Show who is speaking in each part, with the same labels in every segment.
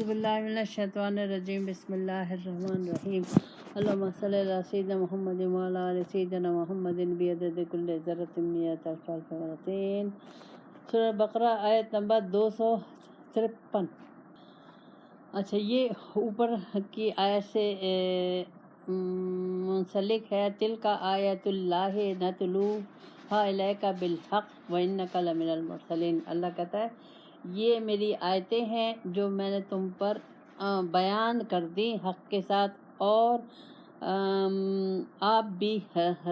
Speaker 1: اعوذ باللہ من الشیطان الرجیم بسم اللہ الرحمن الرحیم اللہم صلی علی سیدنا محمد وعلی آل سیدنا محمد بعدد کل ذرۃ مئۃ الف مرتين۔ سورہ بقرہ آیت نمبر 253۔ اچھا، یہ اوپر کی آیت سے منسلک ہے۔ تلک آیت اللہ نتلوھا الیک بالحق وانک لمن المرسلین۔ اللہ کہتا ہے یہ میری آیتیں ہیں جو میں نے تم پر بیان کر دی حق کے ساتھ، اور آپ بھی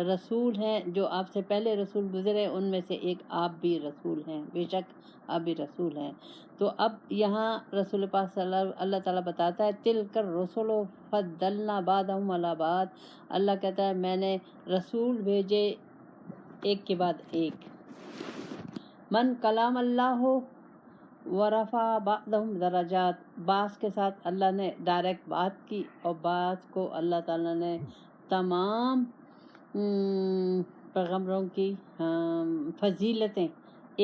Speaker 1: رسول ہیں، جو آپ سے پہلے رسول گزرے ان میں سے ایک آپ بھی رسول ہیں، بے شک آپ بھی رسول ہیں۔ تو اب یہاں رسول پاک صلی اللہ تعالیٰ بتاتا ہے تلک الرسل فضلنا بعضهم علی بعض۔ اللہ کہتا ہے میں نے رسول بھیجے ایک کے بعد ایک۔ من کلام اللہ ورفع بعضهم درجات، بعض کے ساتھ اللہ نے ڈائریکٹ بات کی، اور بعض کو اللہ تعالیٰ نے تمام پیغمبروں کی فضیلتیں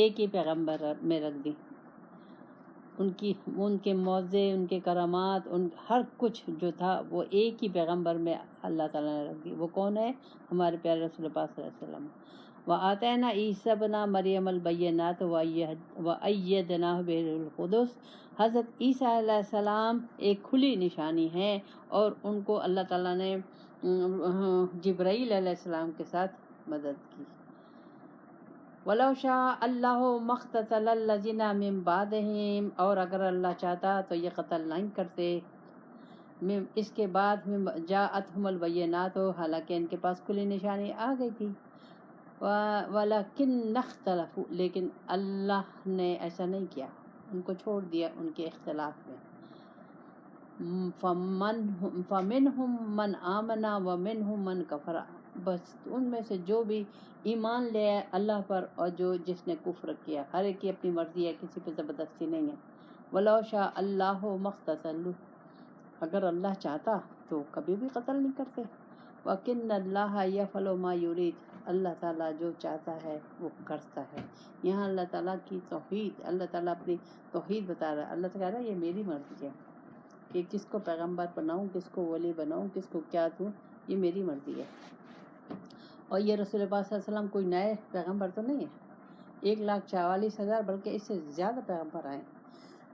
Speaker 1: ایک ہی پیغمبر میں رکھ دی۔ ان کے معجزے، ان کے کرامات، ہر کچھ جو تھا وہ ایک ہی پیغمبر میں اللہ تعالیٰ نے رکھ دی۔ وہ کون ہے؟ ہمارے پیارے رسول پاک صلی اللہ علیہ وسلم۔ وَآتَيْنَا عِیسیٰ ابْنَ مَرْیَمَ الْبَیِّنَاتِ وَأَیَّدْنَاهُ بِروحِ الْقُدُسِ۔ حضرت عیسیٰ علیہ السلام ایک کھلی نشانی ہے، اور ان کو اللہ تعالیٰ نے جبرائیل علیہ السلام کے ساتھ مدد کی۔ وَلَوْ شَاءَ اللَّهُ مَا اقْتَتَلَ الَّذِينَ مِن بَعْدِهِمْ، اور اگر اللہ چاہتا تو یہ قتل نہیں کرتے اس کے بعد جاءتہم البینات، حالانکہ ان کے پاس کھلی نشانی آ گئی تھی۔ وَلَكِنَّ اخْتَلَفُوا، لیکن اللہ نے ایسا نہیں کیا، ان کو چھوڑ دیا ان کے اختلاف میں۔ فَمِنْهُمْ مَنْ آمَنَ وَمِنْهُمْ مَنْ كَفَرَ، بس ان میں سے جو بھی ایمان لے آئے اللہ پر، اور جس نے کفر کیا، ہر ایک کی اپنی مرضی ہے، کسی پہ زبردستی نہیں ہے۔ وَلَوْ شَاءَ اللَّهُ مَا اقْتَتَلُوا، اگر اللہ چاہتا تو کبھی بھی قتل نہیں کرتے۔ وَإِنَّ اللَّهَ يَفْعَلُ مَا يُرِيدُ، اللہ تعالیٰ جو چاہتا ہے وہ کرتا ہے۔ یہاں اللہ تعالیٰ کی توحید، اللہ تعالیٰ اپنی توحید بتا رہا ہے۔ اللہ تعالیٰ کہہ رہا ہے یہ میری مرضی ہے کہ کس کو پیغمبر بناؤں، کس کو ولی بناؤں، کس کو کیا دوں، یہ میری مرضی ہے۔ اور یہ رسول پاک صلی اللہ علیہ وسلم کوئی نئے پیغمبر تو نہیں ہے، 1,44,000 بلکہ اس سے زیادہ پیغمبر آئے،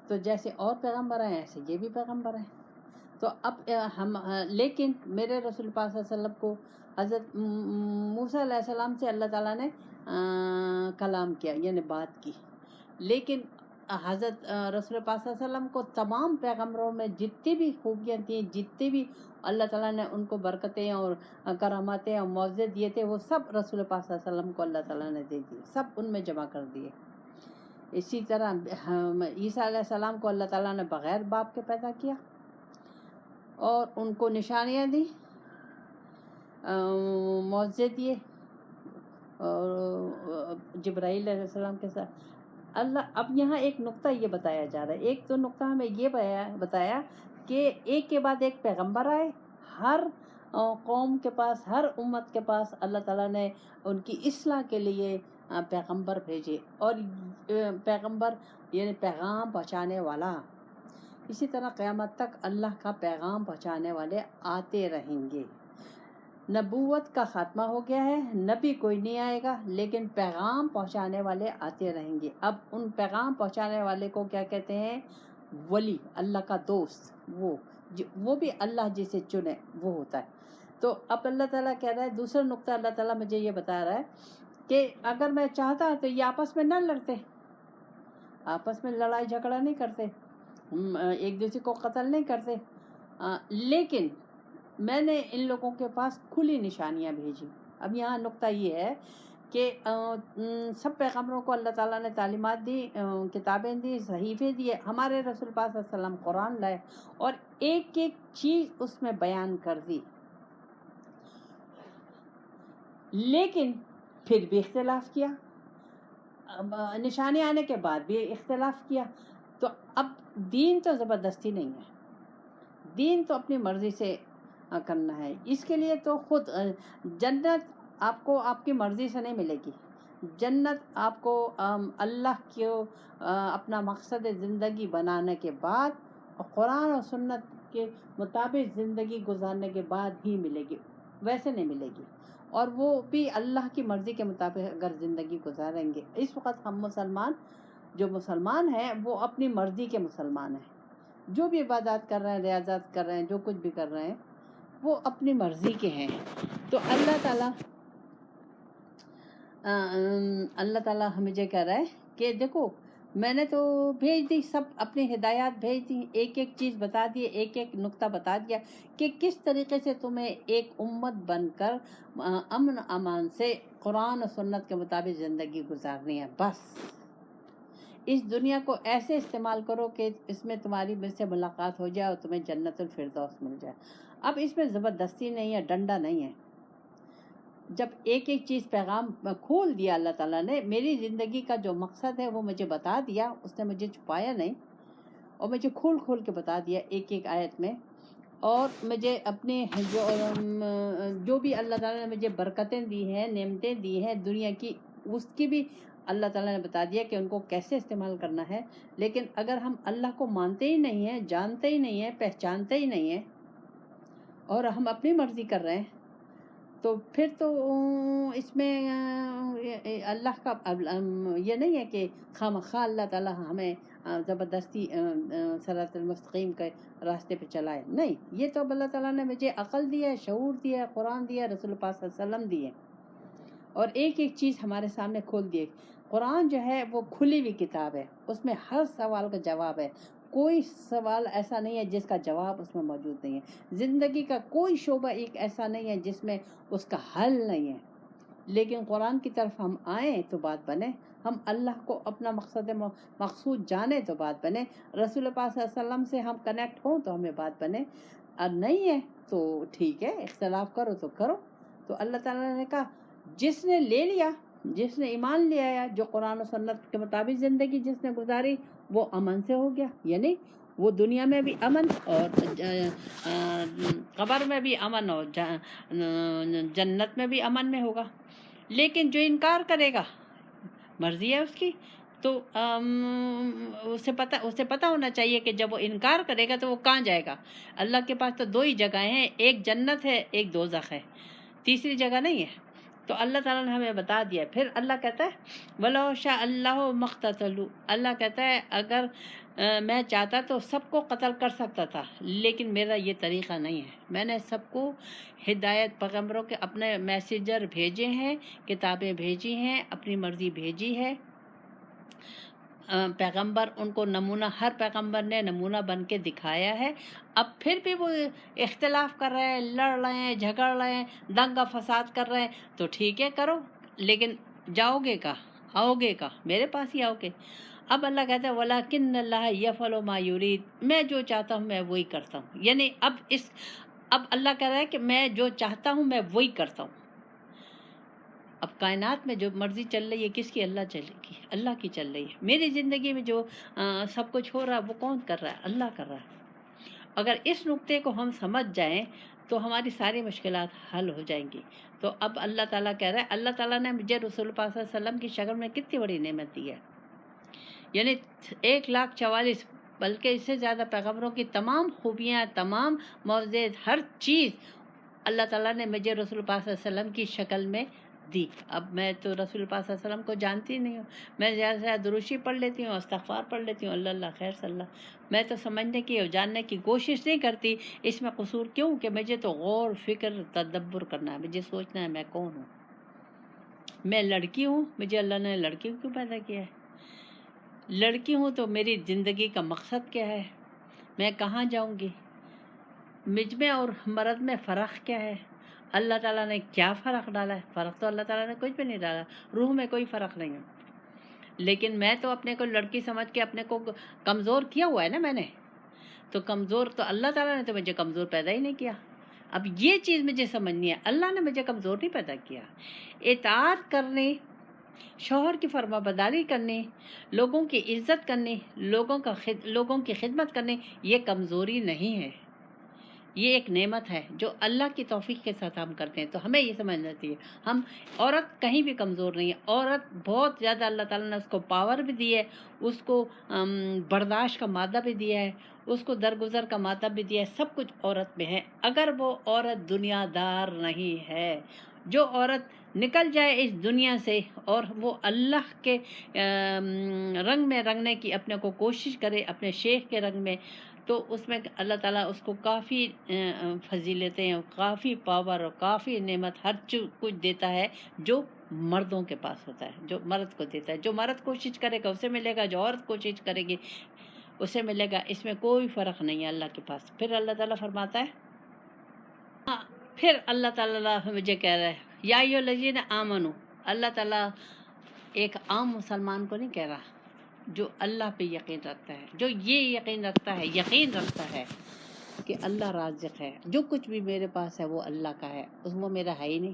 Speaker 1: تو جیسے اور پیغمبر آئے ایسے یہ بھی پیغمبر ہیں۔ تو اب لیکن میرے رسول پاک صلی اللہ علیہ وسلم کو حضرت موسیٰ علیہ السلام سے اللہ تعالیٰ نے کلام کیا، یعنی بات کی، لیکن حضرت رسول پاک صلی اللہ علیہ وسلم کو تمام پیغمبروں میں جتنی بھی خوبیاں تھیں، جتنے بھی اللہ تعالیٰ نے ان کو برکتیں اور کراماتیں اور معجزے دیے تھے، وہ سب رسول پاک صلی اللہ علیہ وسلم کو اللہ تعالیٰ نے دے دیے، سب ان میں جمع کر دیے۔ اسی طرح عیسیٰ علیہ السلام کو اللہ تعالیٰ نے بغیر باپ کے پیدا کیا، اور ان کو نشانیاں دی، معجزے دیے، اور جبرائیل علیہ السلام کے ساتھ اللہ۔ اب یہاں ایک نقطہ یہ بتایا جا رہا ہے، ایک تو نقطہ ہمیں یہ بتایا کہ ایک کے بعد ایک پیغمبر آئے، ہر قوم کے پاس، ہر امت کے پاس اللہ تعالیٰ نے ان کی اصلاح کے لیے پیغمبر بھیجے، اور پیغمبر یعنی پیغام پہنچانے والا۔ اسی طرح قیامت تک اللہ کا پیغام پہنچانے والے آتے رہیں گے۔ نبوت کا خاتمہ ہو گیا ہے، نبی کوئی نہیں آئے گا، لیکن پیغام پہنچانے والے آتے رہیں گے۔ اب ان پیغام پہنچانے والے کو کیا کہتے ہیں؟ ولی، اللہ کا دوست، وہ بھی اللہ جسے چنے وہ ہوتا ہے۔ تو اب اللہ تعالیٰ کہہ رہا ہے، دوسرا نقطہ اللہ تعالیٰ مجھے یہ بتا رہا ہے کہ اگر میں چاہتا تو یہ آپس میں نہ لڑتے، آپس میں لڑائی جھگڑا نہیں کرتے، ایک دوسرے کو قتل نہیں کرتے، لیکن میں نے ان لوگوں کے پاس کھلی نشانیاں بھیجی۔ اب یہاں نقطہ یہ ہے کہ سب پیغمبروں کو اللہ تعالیٰ نے تعلیمات دی، کتابیں دی، صحیفے دیے۔ ہمارے رسول پاک صلی اللہ علیہ وسلم قرآن لائے، اور ایک ایک چیز اس میں بیان کر دی، لیکن پھر بھی اختلاف کیا، نشانی آنے کے بعد بھی اختلاف کیا۔ تو اب دین تو زبردستی نہیں ہے، دین تو اپنی مرضی سے کرنا ہے۔ اس کے لیے تو خود جنت آپ کو آپ کی مرضی سے نہیں ملے گی، جنت آپ کو اللہ کو اپنا مقصد زندگی بنانے کے بعد اور قرآن اور سنت کے مطابق زندگی گزارنے کے بعد ہی ملے گی، ویسے نہیں ملے گی۔ اور وہ بھی اللہ کی مرضی کے مطابق اگر زندگی گزاریں گے۔ اس وقت ہم جو مسلمان ہیں وہ اپنی مرضی کے مسلمان ہیں، جو بھی عبادات کر رہے ہیں، ریاضات کر رہے ہیں، جو کچھ بھی کر رہے ہیں وہ اپنی مرضی کے ہیں۔ تو اللہ تعالیٰ ہمیں یہ کہہ رہا ہے کہ دیکھو میں نے تو بھیج دی، سب اپنی ہدایات بھیج دی، ایک ایک چیز بتا دی، ایک ایک نقطہ بتا دیا کہ کس طریقے سے تمہیں ایک امت بن کر امن امان سے قرآن و سنت کے مطابق زندگی گزارنی ہے۔ بس اس دنیا کو ایسے استعمال کرو کہ اس میں تمہاری مجھ سے ملاقات ہو جائے اور تمہیں جنت الفردوس مل جائے۔ اب اس میں زبردستی نہیں ہے، ڈنڈا نہیں ہے۔ جب ایک ایک چیز پیغام کھول دیا اللہ تعالیٰ نے، میری زندگی کا جو مقصد ہے وہ مجھے بتا دیا، اس نے مجھے چھپایا نہیں اور مجھے کھول کھول کے بتا دیا ایک ایک آیت میں۔ اور مجھے اپنے جو بھی اللہ تعالیٰ نے مجھے برکتیں دی ہیں، نعمتیں دی ہیں دنیا کی، اس کی بھی اللہ تعالیٰ نے بتا دیا کہ ان کو کیسے استعمال کرنا ہے۔ لیکن اگر ہم اللہ کو مانتے ہی نہیں ہیں، جانتے ہی نہیں ہیں، پہچانتے ہی نہیں ہیں اور ہم اپنی مرضی کر رہے ہیں، تو پھر تو اس میں اللہ کا یہ نہیں ہے کہ خواہ اللہ تعالیٰ ہمیں زبردستی صراط المستقیم کے راستے پہ چلائے۔ نہیں، یہ تو اب اللہ تعالیٰ نے مجھے عقل دی ہے، شعور دیا ہے، قرآن دیا ہے، رسول پاک صلی اللہ علیہ وسلم دیے، اور ایک ایک چیز ہمارے سامنے کھول دیے۔ قرآن جو ہے وہ کھلی ہوئی کتاب ہے، اس میں ہر سوال کا جواب ہے، کوئی سوال ایسا نہیں ہے جس کا جواب اس میں موجود نہیں ہے۔ زندگی کا کوئی شعبہ ایک ایسا نہیں ہے جس میں اس کا حل نہیں ہے۔ لیکن قرآن کی طرف ہم آئیں تو بات بنے، ہم اللہ کو اپنا مقصود جانیں تو بات بنے، رسول پاک صلی اللہ علیہ وسلم سے ہم کنیکٹ ہوں تو ہمیں بات بنے، اور نہیں ہے تو ٹھیک ہے، اختلاف کرو تو کرو۔ تو اللہ تعالیٰ نے کہا جس نے لے لیا، جس نے ایمان لے آیا، جو قرآن و سنت کے مطابق زندگی جس نے گزاری، وہ امن سے ہو گیا، یعنی وہ دنیا میں بھی امن اور قبر میں بھی امن اور جنت میں بھی امن میں ہوگا۔ لیکن جو انکار کرے گا، مرضی ہے اس کی، تو اسے پتہ ہونا چاہیے کہ جب وہ انکار کرے گا تو وہ کہاں جائے گا۔ اللہ کے پاس تو دو ہی جگہیں ہیں، ایک جنت ہے، ایک دوزخ ہے، تیسری جگہ نہیں ہے۔ تو اللہ تعالیٰ نے ہمیں بتا دیا۔ پھر اللہ کہتا ہے وَلَوْ شَاءَ اللَّهُ مَا اقْتَتَلُوا، اللہ کہتا ہے اگر میں چاہتا تو سب کو قتل کر سکتا تھا، لیکن میرا یہ طریقہ نہیں ہے۔ میں نے سب کو ہدایت، پیغمبروں کے اپنے میسیجر بھیجے ہیں، کتابیں بھیجی ہیں، اپنی مرضی بھیجی ہے، پیغمبر ان کو نمونہ، ہر پیغمبر نے نمونہ بن کے دکھایا ہے۔ اب پھر بھی وہ اختلاف کر رہے ہیں، لڑ رہے ہیں، جھگڑ رہے ہیں، دنگا فساد کر رہے ہیں، تو ٹھیک ہے کرو، لیکن جاؤ گے کہاں، آؤ گے کہاں، میرے پاس ہی آؤ گے۔ اب اللہ کہتا ہے وَلَكِنَّ اللَّهَ يَفْعَلُ مَا يُرِيدُ، میں جو چاہتا ہوں میں وہی کرتا ہوں۔ یعنی اب اللہ کہہ رہا ہے کہ میں جو چاہتا ہوں میں وہی کرتا ہوں۔ اب کائنات میں جو مرضی چل رہی ہے کس کی؟ اللہ چلے گی، اللہ کی چل رہی ہے۔ میری زندگی میں جو سب کچھ ہو رہا ہے وہ کون کر رہا ہے؟ اللہ کر رہا ہے۔ اگر اس نقطے کو ہم سمجھ جائیں تو ہماری ساری مشکلات حل ہو جائیں گی۔ تو اب اللہ تعالیٰ کہہ رہا ہے، اللہ تعالیٰ نے مجھے رسول پاک صلی اللہ علیہ وسلم کی شکل میں کتنی بڑی نعمت دی ہے، یعنی 1,44,000 بلکہ اس سے زیادہ پیغمبروں کی تمام خوبیاں، تمام معجزے، ہر چیز اللہ تعالیٰ نے مجھے رسول پاک صلی اللہ علیہ وسلم کی شکل میں دی۔ اب میں تو رسول پاک صلی اللہ علیہ وسلم کو جانتی نہیں ہوں، میں زیادہ سے زیادہ دروشی پڑھ لیتی ہوں، استغفار پڑھ لیتی ہوں، اللہ اللہ خیر صلی اللہ، میں تو سمجھنے کی اور جاننے کی کوشش نہیں کرتی اس میں قصور کیوں، کہ مجھے تو غور فکر تدبر کرنا ہے، مجھے سوچنا ہے میں کون ہوں۔ میں لڑکی ہوں، مجھے اللہ نے لڑکی کیوں پیدا کیا ہے؟ لڑکی ہوں تو میری زندگی کا مقصد کیا ہے؟ میں کہاں جاؤں گی؟ مجھ میں اور مرد میں فرق کیا ہے؟ اللہ تعالیٰ نے کیا فرق ڈالا ہے؟ فرق تو اللہ تعالیٰ نے کچھ بھی نہیں ڈالا، روح میں کوئی فرق نہیں ہے۔ لیکن میں تو اپنے کو لڑکی سمجھ کے اپنے کو کمزور کیا ہوا ہے نا، میں نے تو کمزور، تو اللہ تعالیٰ نے تو مجھے کمزور پیدا ہی نہیں کیا۔ اب یہ چیز مجھے سمجھنی ہے، اللہ نے مجھے کمزور نہیں پیدا کیا۔ اطاعت کرنے، شوہر کی فرما برداری کرنے، لوگوں کی عزت کرنے، لوگوں کی خدمت کرنے، یہ کمزوری نہیں ہے، یہ ایک نعمت ہے جو اللہ کی توفیق کے ساتھ ہم کرتے ہیں. تو ہمیں یہ سمجھنا چاہیے ہم عورت کہیں بھی کمزور نہیں ہے. عورت بہت زیادہ اللہ تعالیٰ نے اس کو پاور بھی دی ہے, اس کو برداشت کا مادہ بھی دیا ہے, اس کو درگزر کا مادہ بھی دیا ہے. سب کچھ عورت میں ہے. اگر وہ عورت دنیا دار نہیں ہے, جو عورت نکل جائے اس دنیا سے اور وہ اللہ کے رنگ میں رنگنے کی اپنے کو کوشش کرے, اپنے شیخ کے رنگ میں, تو اس میں اللہ تعالیٰ اس کو کافی فضیلتیں اور کافی پاور اور کافی نعمت ہر کچھ دیتا ہے جو مردوں کے پاس ہوتا ہے, جو مرد کو دیتا ہے. جو مرد کوشش کرے گا اسے ملے گا, جو عورت کوشش کرے گی اسے ملے گا. اس میں کوئی فرق نہیں ہے اللہ کے پاس. پھر اللہ تعالیٰ فرماتا ہے, پھر اللہ تعالیٰ مجھے کہہ رہا ہے یا ایھا الذین آمنو. اللہ تعالیٰ ایک عام مسلمان کو نہیں کہہ رہا, جو اللہ پہ یقین رکھتا ہے, جو یہ یقین رکھتا ہے کہ اللہ رازق ہے, جو کچھ بھی میرے پاس ہے وہ اللہ کا ہے, اس میں میرا ہے ہی نہیں.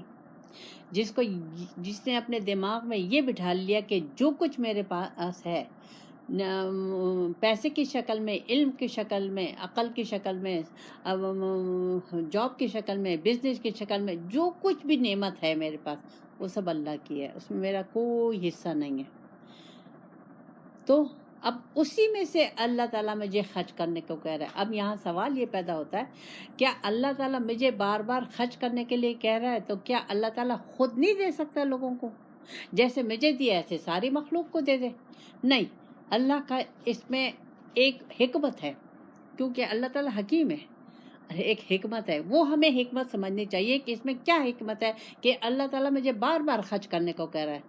Speaker 1: جس نے اپنے دماغ میں یہ بٹھا لیا کہ جو کچھ میرے پاس ہے, پیسے کی شکل میں, علم کی شکل میں, عقل کی شکل میں, جاب کی شکل میں, بزنس کی شکل میں, جو کچھ بھی نعمت ہے میرے پاس وہ سب اللہ کی ہے, اس میں میرا کوئی حصہ نہیں ہے. تو اب اسی میں سے اللہ تعالیٰ مجھے خرچ کرنے کو کہہ رہا ہے. اب یہاں سوال یہ پیدا ہوتا ہے, کیا اللہ تعالیٰ مجھے بار بار خرچ کرنے کے لیے کہہ رہا ہے تو کیا اللہ تعالیٰ خود نہیں دے سکتا لوگوں کو؟ جیسے مجھے دیا ایسے ساری مخلوق کو دے دے. نہیں, اللہ کا اس میں ایک حکمت ہے, کیونکہ اللہ تعالیٰ حکیم ہے. ایک حکمت ہے, وہ ہمیں حکمت سمجھنی چاہیے کہ اس میں کیا حکمت ہے کہ اللہ تعالیٰ مجھے بار بار خرچ کرنے کو کہہ رہا ہے.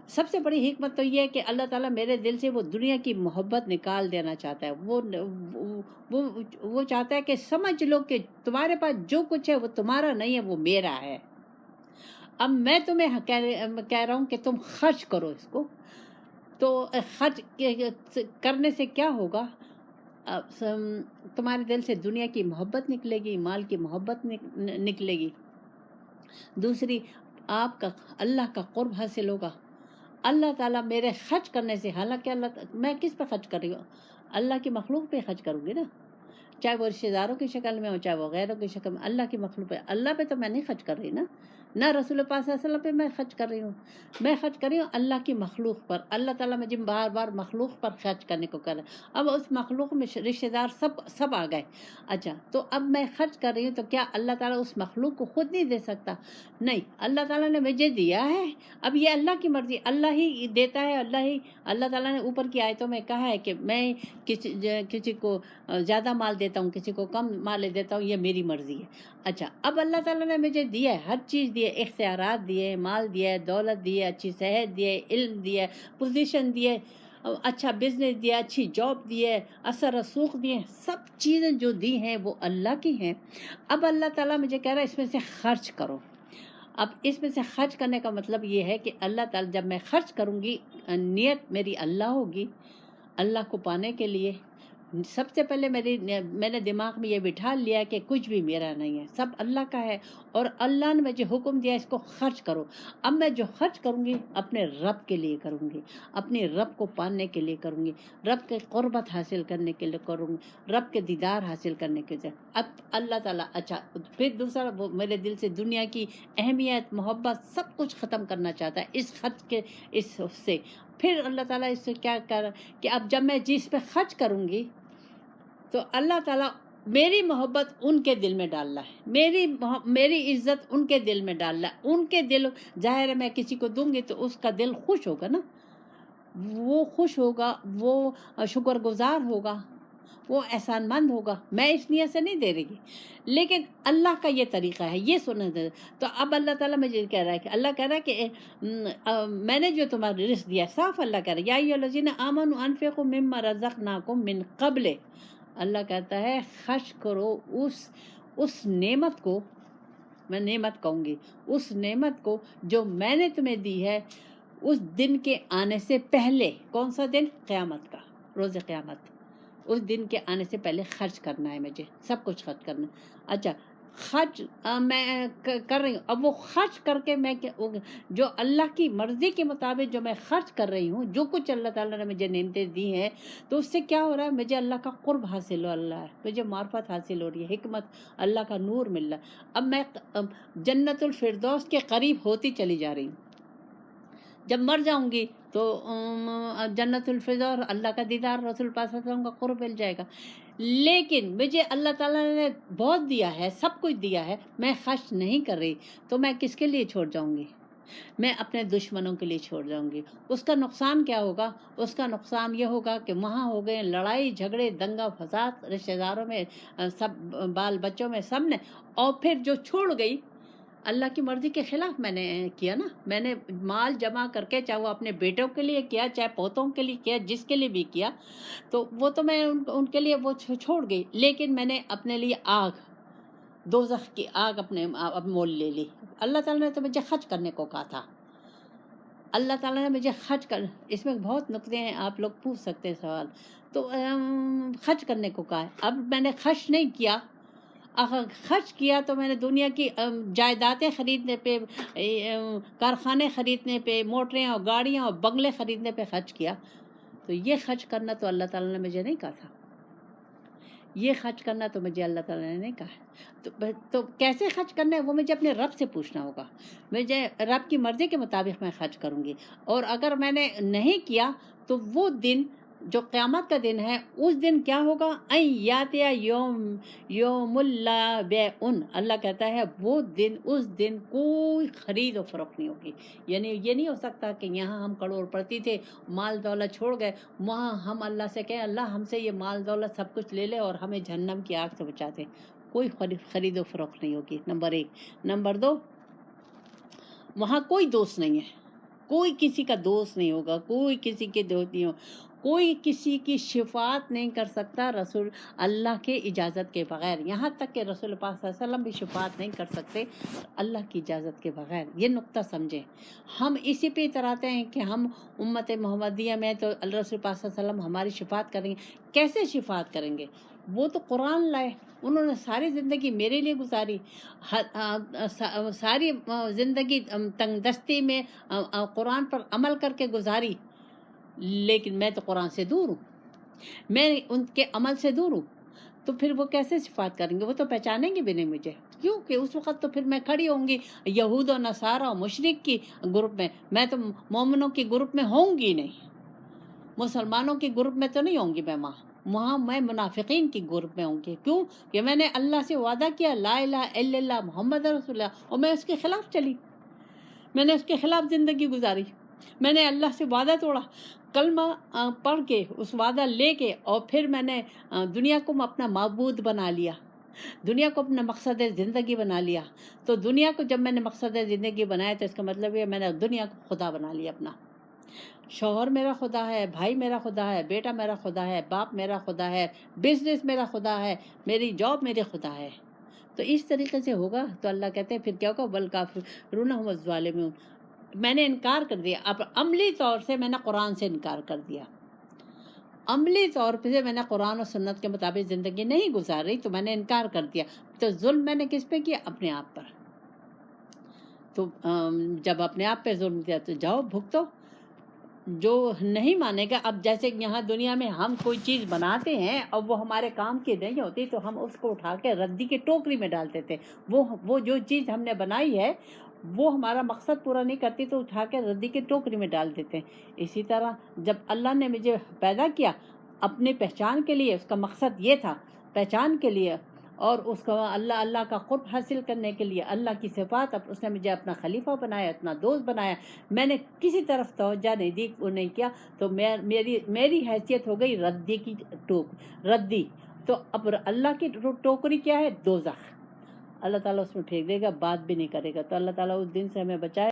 Speaker 1: سب سے بڑی حکمت تو یہ ہے کہ اللہ تعالیٰ میرے دل سے وہ دنیا کی محبت نکال دینا چاہتا ہے. وہ چاہتا ہے کہ سمجھ لو کہ تمہارے پاس جو کچھ ہے وہ تمہارا نہیں ہے, وہ میرا ہے. اب میں تمہیں کہہ رہا ہوں کہ تم خرچ کرو اس کو, تو خرچ کرنے سے کیا ہوگا؟ تمہارے دل سے دنیا کی محبت نکلے گی, مال کی محبت نکلے گی. دوسری, آپ کا اللہ کا قرب حاصل ہوگا. اللہ تعالیٰ میرے خرچ کرنے سے, حالانکہ میں کس پہ خرچ کر رہی ہوں؟ اللہ کی مخلوق پہ خرچ کروں گی نا, چاہے وہ رشتہ داروں کی شکل میں ہو, چاہے وہ غیروں کی شکل میں. اللہ کی مخلوق پہ, اللہ پہ تو میں نہیں خرچ کر رہی نا, نہ رسول پاک صلی اللہ علیہ وسلم پہ میں خرچ کر رہی ہوں. میں خرچ کر رہی ہوں اللہ کی مخلوق پر. اللہ تعالیٰ مجھے بار بار مخلوق پر خرچ کرنے کو کر رہا ہے. اب اس مخلوق میں رشتہ دار سب آ گئے. اچھا, تو اب میں خرچ کر رہی ہوں, تو کیا اللہ تعالیٰ اس مخلوق کو خود نہیں دے سکتا؟ نہیں, اللہ تعالیٰ نے مجھے دیا ہے. اب یہ اللہ کی مرضی, اللہ ہی دیتا ہے. اللہ تعالیٰ نے اوپر کی آیتوں میں کہا ہے کہ میں کسی کو زیادہ مال دیتا ہوں, کسی کو کم مال دیتا ہوں, یہ میری مرضی ہے. اچھا, اب اللہ تعالیٰ نے مجھے دیا ہے, ہر چیز دی ہے, اختیارات دیے, مال دیا ہے, دولت دی ہے, اچھی صحت دی ہے, علم دیا ہے, پوزیشن دی ہے, اچھا بزنس دیا, اچھی جاب دی ہے, اثر رسوخ دیے. سب چیزیں جو دی ہیں وہ اللہ کی ہیں. اب اللہ تعالیٰ مجھے کہہ رہا ہے اس میں سے خرچ کرو. اب اس میں سے خرچ کرنے کا مطلب یہ ہے کہ اللہ تعالیٰ, جب میں خرچ کروں گی, نیت میری اللہ ہوگی, اللہ کو پانے کے لیے. سب سے پہلے میں نے دماغ میں یہ بٹھا لیا کہ کچھ بھی میرا نہیں ہے, سب اللہ کا ہے, اور اللہ نے مجھے حکم دیا اس کو خرچ کرو. اب میں جو خرچ کروں گی اپنے رب کے لیے کروں گی, اپنے رب کو پانے کے لیے کروں گی, رب کے قربت حاصل کرنے کے لیے کروں گی, رب کے دیدار حاصل کرنے کے لیے. اب اللہ تعالیٰ, اچھا پھر دوسرا, وہ میرے دل سے دنیا کی اہمیت, محبت سب کچھ ختم کرنا چاہتا ہے اس خرچ کے اس سے. پھر اللہ تعالیٰ اس سے کیا کر کہ اب جب میں جس پہ خرچ کروں گی تو اللہ تعالیٰ میری محبت ان کے دل میں ڈالنا ہے, میری عزت ان کے دل میں ڈالنا ہے. ان کے دل, ظاہر ہے میں کسی کو دوں گی تو اس کا دل خوش ہوگا نا, وہ خوش ہوگا, وہ شکر گزار ہوگا, وہ احسان مند ہوگا. میں اس نیت سے نہیں دے رہی, لیکن اللہ کا یہ طریقہ ہے, یہ سننا دے. تو اب اللہ تعالیٰ مجھے کہہ رہا ہے کہ اللہ کہہ رہا ہے کہ میں نے جو تمہارا رزق دیا, صاف اللہ کہہ رہا ہے یا ایھا الذین آمنوا انفقوا مما رزقناکم من قبل. اللہ کہتا ہے خرچ کرو اس نعمت کو, میں نعمت کہوں گی, اس نعمت کو جو میں نے تمہیں دی ہے اس دن کے آنے سے پہلے. کون سا دن؟ قیامت کا, روز قیامت. اس دن کے آنے سے پہلے خرچ کرنا ہے مجھے, سب کچھ خرچ کرنا. اچھا, خرچ میں کر رہی ہوں، اب وہ خرچ کر کے میں جو اللہ کی مرضی کے مطابق جو میں خرچ کر رہی ہوں، جو کچھ اللہ تعالیٰ نے مجھے نعمتیں دی ہیں، تو اس سے کیا ہو رہا ہے؟ مجھے اللہ کا قرب حاصل ہو رہا ہے، مجھے معرفت حاصل ہو رہی ہے، حکمت، اللہ کا نور مل رہا ہے۔ اب میں جنت الفردوس کے قریب ہوتی چلی جا رہی ہوں۔ جب مر جاؤں گی تو جنت الفردوس، اللہ کا دیدار، رسول پاک صلی اللہ علیہ وسلم کا قرب مل جائے گا۔ لیکن مجھے اللہ تعالیٰ نے بہت دیا ہے، سب کچھ دیا ہے، میں خرچ نہیں کر رہی، تو میں کس کے لیے چھوڑ جاؤں گی؟ میں اپنے دشمنوں کے لیے چھوڑ جاؤں گی۔ اس کا نقصان کیا ہوگا؟ اس کا نقصان یہ ہوگا کہ وہاں ہو گئے لڑائی جھگڑے دنگا فساد، رشتہ داروں میں، سب بال بچوں میں، سب نے، اور پھر جو چھوڑ گئی اللہ کی مرضی کے خلاف میں نے کیا نا، میں نے مال جمع کر کے، چاہے وہ اپنے بیٹوں کے لیے کیا، چاہے پوتوں کے لیے کیا، جس کے لیے بھی کیا، تو وہ تو میں ان کے لیے وہ چھوڑ گئی، لیکن میں نے اپنے لیے آگ، دوزخ کی آگ اپنے مول لے لی۔ اللہ تعالیٰ نے تو مجھے خرچ کرنے کو کہا تھا، اللہ تعالیٰ نے مجھے خرچ کر، اس میں بہت نقطے ہیں، آپ لوگ پوچھ سکتے ہیں سوال، تو خرچ کرنے کو کہا ہے۔ اب میں نے خرچ نہیں کیا، اگر خرچ کیا تو میں نے دنیا کی جائیدادیں خریدنے پہ، کارخانے خریدنے پہ، موٹریں اور گاڑیاں اور بنگلے خریدنے پہ خرچ کیا، تو یہ خرچ کرنا تو اللہ تعالیٰ نے مجھے نہیں کہا تھا، یہ خرچ کرنا تو مجھے اللہ تعالیٰ نے نہیں کہا ہے۔ تو کیسے خرچ کرنا ہے وہ مجھے اپنے رب سے پوچھنا ہوگا، مجھے رب کی مرضی کے مطابق میں خرچ کروں گی، اور اگر میں نے نہیں کیا تو وہ دن جو قیامت کا دن ہے، اس دن کیا ہوگا؟ این یاتیا یوم اللہ بیعن، اللہ کہتا ہے وہ دن، اس دن کوئی خرید و فروخت نہیں ہوگی۔ یعنی یہ نہیں ہو سکتا کہ یہاں ہم کروڑ پتی تھے، مال دولت چھوڑ گئے، وہاں ہم اللہ سے کہیں اللہ ہم سے یہ مال دولت سب کچھ لے لے اور ہمیں جہنم کی آگ سے بچا دے۔ کوئی خرید و فروخت نہیں ہوگی، نمبر 1۔ نمبر 2، وہاں کوئی دوست نہیں ہے، کوئی کسی کا دوست نہیں ہوگا، کوئی کسی کے دوست نہیں ہوگا، کوئی کسی کی شفاعت نہیں کر سکتا رسول اللہ کے اجازت کے بغیر، یہاں تک کہ رسول پاک صلی اللہ علیہ وسلم بھی شفاعت نہیں کر سکتے اللہ کی اجازت کے بغیر۔ یہ نقطہ سمجھیں۔ ہم اسی پہ اتراتے ہیں کہ ہم امت محمدیہ میں تو رسول پاک صلی اللہ علیہ وسلم ہماری شفاعت کریں گے۔ کیسے شفاعت کریں گے؟ وہ تو قرآن لائے، انہوں نے ساری زندگی میرے لیے گزاری، ساری زندگی تنگ دستی میں قرآن پر عمل کر کے گزاری، لیکن میں تو قرآن سے دور ہوں، میں ان کے عمل سے دور ہوں، تو پھر وہ کیسے شفاعت کریں گے؟ وہ تو پہچانیں گے بھی نہیں مجھے، کیونکہ اس وقت تو پھر میں کھڑی ہوں گی یہود و نصارہ و مشرک کی گروپ میں تو مومنوں کی گروپ میں ہوں گی نہیں، مسلمانوں کی گروپ میں تو نہیں ہوں گی میں، وہاں میں منافقین کی گروپ میں ہوں گی۔ کیوں؟ کہ میں نے اللہ سے وعدہ کیا لا الہ الا اللہ محمد رسول اللہ، اور میں اس کے خلاف چلی، میں نے اس کے خلاف زندگی گزاری، میں نے اللہ سے وعدہ توڑا، کلمہ پڑھ کے اس وعدہ لے کے، اور پھر میں نے دنیا کو اپنا معبود بنا لیا، دنیا کو اپنا مقصد زندگی بنا لیا۔ تو دنیا کو جب میں نے مقصد زندگی بنایا تو اس کا مطلب یہ میں نے دنیا کو خدا بنا لیا اپنا، شوہر میرا خدا ہے، بھائی میرا خدا ہے، بیٹا میرا خدا ہے، باپ میرا خدا ہے، بزنس میرا خدا ہے، میری جاب میرے خدا ہے۔ تو اس طریقے سے ہوگا تو اللہ کہتے ہیں پھر کیا ہوگا؟ والکافرون هم الظالمون۔ میں نے انکار کر دیا، اب عملی طور سے میں نے قرآن سے انکار کر دیا، عملی طور پہ میں نے قرآن و سنت کے مطابق زندگی نہیں گزار رہی، تو میں نے انکار کر دیا، تو ظلم میں نے کس پہ کیا؟ اپنے آپ پر۔ تو جب اپنے آپ پہ ظلم کیا تو جاؤ بھگتو، جو نہیں مانے گا۔ اب جیسے یہاں دنیا میں ہم کوئی چیز بناتے ہیں اور وہ ہمارے کام کی نہیں ہوتی تو ہم اس کو اٹھا کے ردی کی ٹوکری میں ڈال دیتے، وہ جو چیز ہم نے بنائی ہے وہ ہمارا مقصد پورا نہیں کرتی تو اٹھا کے ردی کی ٹوکری میں ڈال دیتے ہیں۔ اسی طرح جب اللہ نے مجھے پیدا کیا اپنی پہچان کے لیے، اس کا مقصد یہ تھا پہچان کے لیے، اور اس کو اللہ کا قرب حاصل کرنے کے لیے، اللہ کی صفات، اب اس نے مجھے اپنا خلیفہ بنایا، اپنا دوست بنایا، میں نے کسی طرف توجہ نہیں دی، وہ نہیں کیا، تو میری حیثیت ہو گئی ردی کی ردی۔ تو اب اللہ کی ٹوکری کیا ہے؟ دوزخ، اللہ تعالیٰ اس میں پھینک دے گا، بات بھی نہیں کرے گا۔ تو اللہ تعالیٰ اس دن سے ہمیں بچائے۔